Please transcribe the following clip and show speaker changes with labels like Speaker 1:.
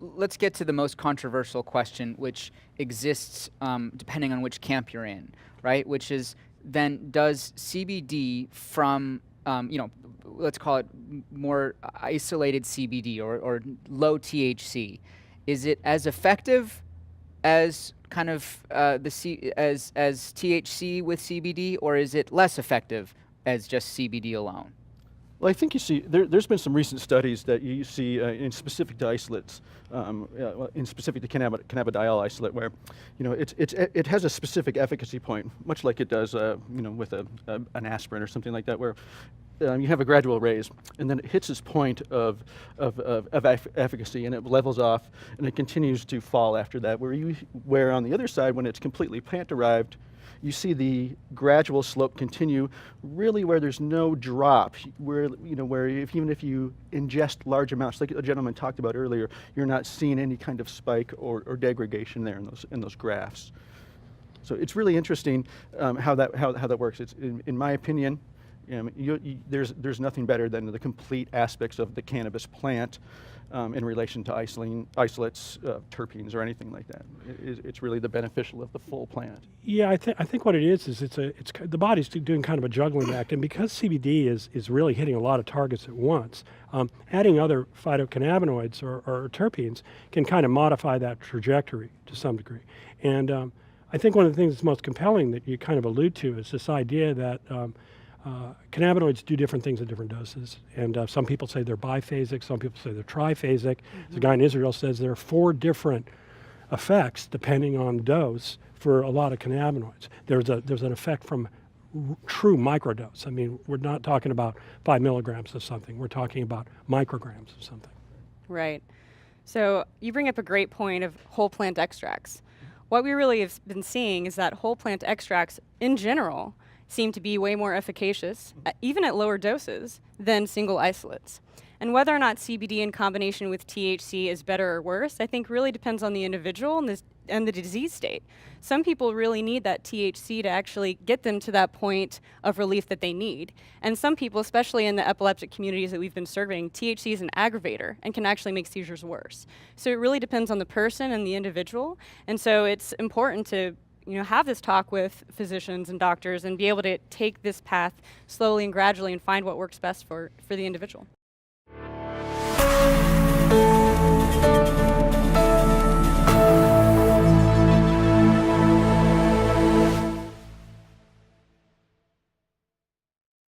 Speaker 1: let's get to the most controversial question, which exists depending on which camp you're in, right? Which is then does CBD from, let's call it more isolated CBD or low THC, is it as effective as kind of as THC with CBD, or is it less effective as just CBD alone?
Speaker 2: Well, I think you see, there's been some recent studies that you see in specific to isolates, in specific to cannabidiol isolate, where, it has a specific efficacy point, much like it does, with an aspirin or something like that, where you have a gradual raise, and then it hits this point of efficacy, and it levels off, and it continues to fall after that. Where on the other side, when it's completely plant-derived, you see the gradual slope continue, really where there's no drop, where even if you ingest large amounts, like the gentleman talked about earlier, you're not seeing any kind of spike or degradation there in those graphs. So it's really interesting how that works. It's in my opinion, there's nothing better than the complete aspects of the cannabis plant in relation to isolates, terpenes, or anything like that. It's really the beneficial of the full plant.
Speaker 3: Yeah, I think what it is it's the body's doing kind of a juggling act, and because CBD is really hitting a lot of targets at once, adding other phytocannabinoids or terpenes can kind of modify that trajectory to some degree. And I think one of the things that's most compelling that you kind of allude to is this idea that cannabinoids do different things at different doses, and some people say they're biphasic, some people say they're triphasic. Mm-hmm. The guy in Israel says there are 4 different effects depending on dose for a lot of cannabinoids. There's an effect from true microdose. I mean, we're not talking about 5 milligrams of something, we're talking about micrograms of something.
Speaker 4: Right. So you bring up a great point of whole plant extracts. What we really have been seeing is that whole plant extracts in general seem to be way more efficacious, even at lower doses, than single isolates. And whether or not CBD in combination with THC is better or worse, I think really depends on the individual and the disease state. Some people really need that THC to actually get them to that point of relief that they need. And some people, especially in the epileptic communities that we've been serving, THC is an aggravator and can actually make seizures worse. So it really depends on the person and the individual. And so it's important to have this talk with physicians and doctors and be able to take this path slowly and gradually and find what works best for the individual.